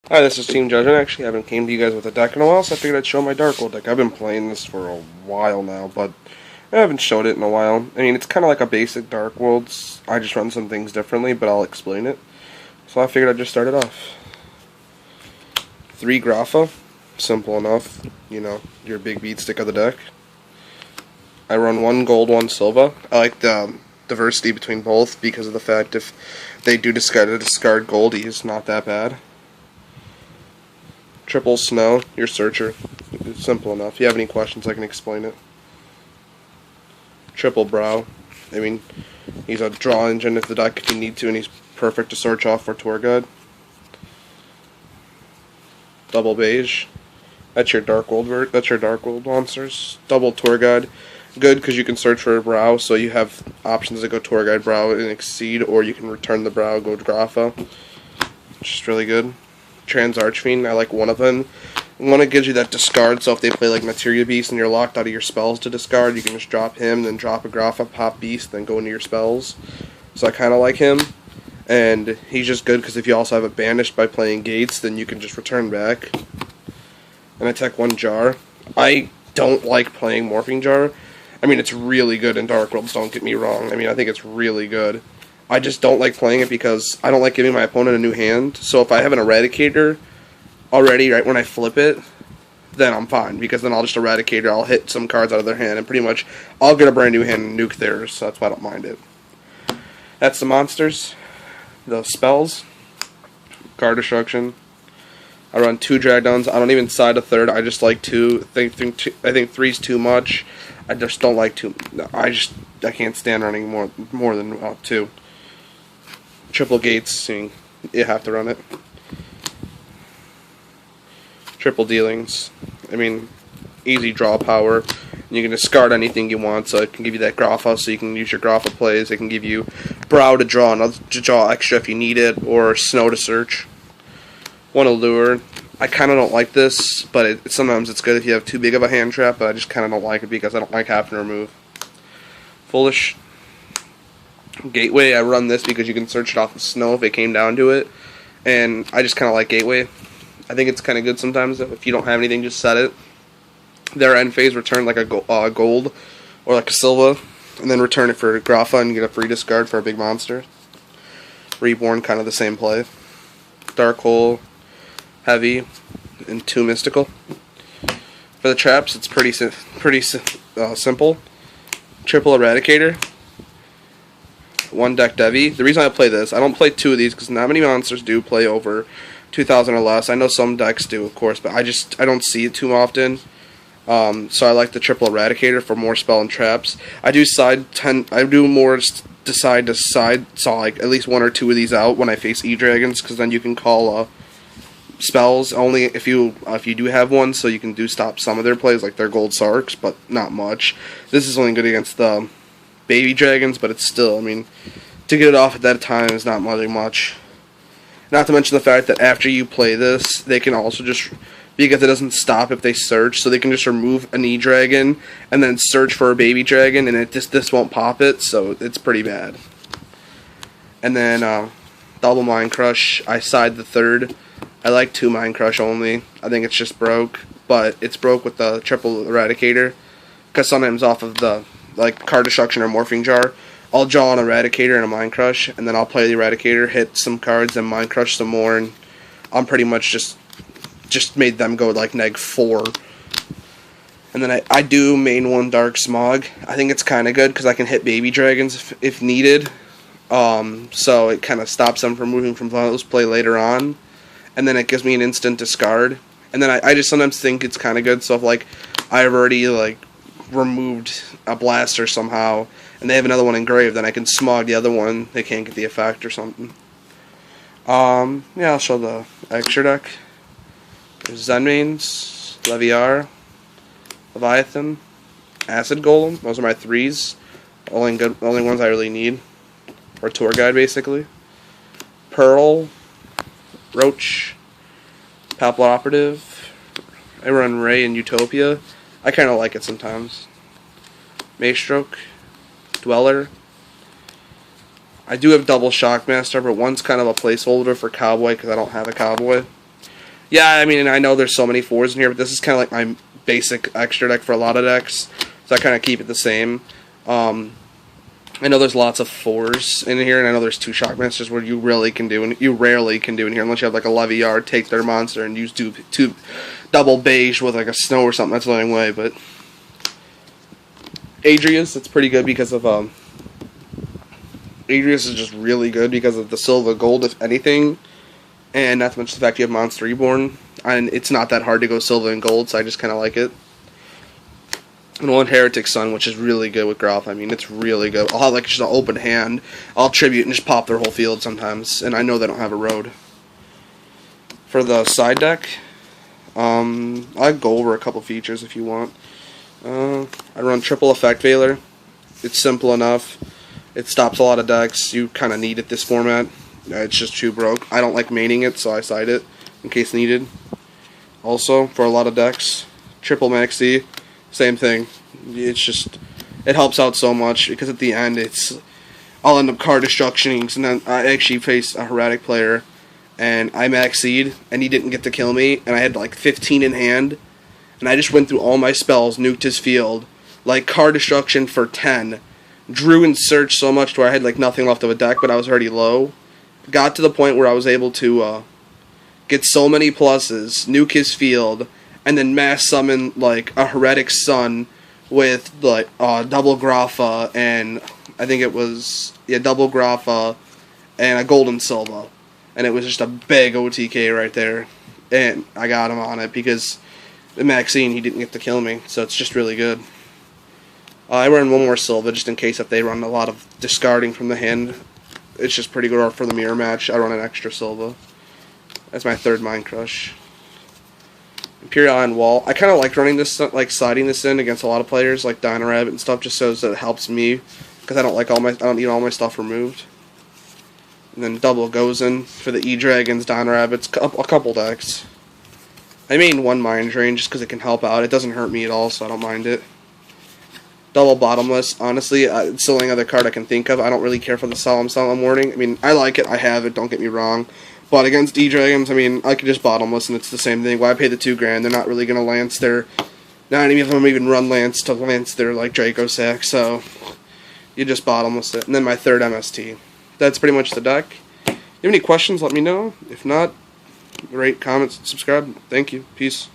Hi, this is Team Judge. I actually haven't came to you guys with a deck in a while, so I figured I'd show my Dark World deck. I've been playing this for a while now, but I haven't showed it in a while. I mean, it's kind of like a basic Dark Worlds. I just run some things differently, but I'll explain it. So I figured I'd just start it off. 3 Grapha. Simple enough. You know, your big beat stick of the deck. I run 1 gold, 1 silver. I like the diversity between both because of the fact if they do discard gold, he's not that bad. Triple Snow, your searcher. It's simple enough. If you have any questions, I can explain it. Triple Brow. I mean, he's a draw engine if the deck if you need to, and he's perfect to search off for Tour Guide. Double Beige. That's your Dark World monsters. Double Tour Guide. Good because you can search for a Brow, so you have options to go Tour Guide, Brow, and Exceed, or you can return the Brow, go Grapha. Which is really good. Trans Archfiend, I like one of them. One, it gives you that discard, so if they play like Materia Beast and you're locked out of your spells to discard, you can just drop him, then drop a Grapha, pop Beast, then go into your spells. So I kind of like him. And he's just good because if you also have it banished by playing Gates, then you can just return back. And attack 1 Jar. I don't like playing Morphing Jar. I mean, it's really good in Dark Worlds, don't get me wrong. I mean, I think it's really good. I just don't like playing it because I don't like giving my opponent a new hand. So if I have an Eradicator already, right when I flip it, then I'm fine. Because then I'll just Eradicator, I'll hit some cards out of their hand, and pretty much I'll get a brand new hand and nuke theirs, so that's why I don't mind it. That's the monsters. The spells. Card Destruction. I run 2 Dragons. I don't even side a third. I just like 2. I think 3's too much. I just don't like 2. I can't stand running more than 2. Triple Gates, you have to run it. Triple Dealings. I mean, easy draw power. You can discard anything you want, so it can give you that Grapha, so you can use your Grapha plays. It can give you Brow to draw extra if you need it, or Snow to search. 1 Allure. I kind of don't like this, but sometimes it's good if you have too big of a hand trap, but I just kind of don't like it because I don't like having to remove. Foolish. Gateway, I run this because you can search it off of Snow if it came down to it, and I just kind of like Gateway. I think it's kind of good sometimes if you don't have anything, just set it. Their end phase, return like a gold or like a silver, and then return it for Grapha and get a free discard for a big monster. Reborn, kind of the same play. Dark Hole, heavy, and 2 mystical. For the traps, it's pretty simple. Triple Eradicator. 1 deck Devi. The reason I play this, I don't play 2 of these because not many monsters do play over 2,000 or less. I know some decks do, of course, but I don't see it too often. So I like the Triple Eradicator for more spell and traps. I do more decide to side, so like at least 1 or 2 of these out when I face E-Dragons, because then you can call spells only if you do have one, so you can stop some of their plays like their Gold Sarks, but not much. This is only good against the Baby Dragons, but it's still, I mean, to get it off at that time is not really much. Not to mention the fact that after you play this, they can also just, because it doesn't stop if they search, so they can just remove an E-Dragon and then search for a Baby Dragon, and this won't pop it, so it's pretty bad. And then Double Mind Crush, I side the third. I like 2 Mind Crush only. I think it's just broke, but it's broke with the Triple Eradicator, because sometimes off of the Card Destruction or Morphing Jar, I'll draw an Eradicator and a Mind Crush, and then I'll play the Eradicator, hit some cards, and Mind Crush some more, and I'm pretty much just made them go like -4. And then I do main 1 Dark Smog. I think it's kind of good because I can hit Baby Dragons if needed, so it kind of stops them from moving from those play later on, and then it gives me an instant discard. And then I just sometimes think it's kind of good, so if I've already removed a blaster somehow and they have another one engraved, then I can smog the other one, they can't get the effect or something. Yeah, I'll show the extra deck. There's Zenmaines, Leviar, Leviathan, Acid Golem. Those are my 3s. Only ones I really need. Or Tour Guide, basically. Pearl, Roach, Palpable Operative. I run Ray and Utopia. I kind of like it sometimes. Maestroke, Dweller. I do have double Shockmaster, but one's kind of a placeholder for Cowboy because I don't have a Cowboy. Yeah, I mean, I know there's so many 4s in here, but this is kind of like my basic extra deck for a lot of decks, so I kind of keep it the same. I know there's lots of 4s in here, and I know there's 2 Shockmasters where you really can do, and you rarely can do in here unless you have like a Leviar, take their monster, and use two double beige with like a snow or something. That's the only way, but Adrius, it's pretty good because of Adrius is just really good because of the silver gold, if anything, and not to mention the fact you have Monster Reborn, and it's not that hard to go silver and gold, so I just kind of like it. And one Heretic Sun, which is really good with Growth. I mean, it's really good. I'll have like just an open hand. I'll tribute and just pop their whole field sometimes, and I know they don't have a road. For the side deck, I'll go over a couple features if you want. I run Triple Effect Veiler. It's simple enough. It stops a lot of decks. You kind of need it this format. It's just too broke. I don't like maining it, so I side it in case needed. Also, for a lot of decks, Triple Maxi. Same thing. It's just, it helps out so much because at the end I'll end up card destructioning, and then I actually faced a Heretic player and I maxied and he didn't get to kill me, and I had like 15 in hand, and I just went through all my spells, nuked his field, like card destruction for 10, drew and searched so much to where I had like nothing left of a deck, but I was already low. Got to the point where I was able to get so many pluses, nuke his field, and then mass summon like a Heretic Sun with like double Grapha, and I think it was double Grapha and a Golden Silva, and it was just a big OTK right there, and I got him on it because the Maxine, he didn't get to kill me, so it's just really good. I run one more Silva just in case if they run a lot of discarding from the hand. It's just pretty good for the mirror match. I run an extra Silva. That's my third Mind Crush. Imperial Iron Wall. I kind of like running this, like sliding this in against a lot of players, like Dino Rabbit and stuff, just so that it helps me, because I don't need all my stuff removed. And then double goes in for the E-Dragons, Dino Rabbits, a couple decks. I mean one Mind Drain just because it can help out. It doesn't hurt me at all, so I don't mind it. Double Bottomless. Honestly, it's the only other card I can think of. I don't really care for the Solemn Warning. I mean, I like it. I have it. Don't get me wrong. But against E-Dragons, I mean, I could just Bottomless, and it's the same thing. Why pay the $2 grand? They're not really going to Lance their... Not any of them even run Lance to Lance their, like, Draco Sack, so... You just Bottomless it. And then my third MST. That's pretty much the deck. If you have any questions, let me know. If not, rate, comment, subscribe. Thank you. Peace.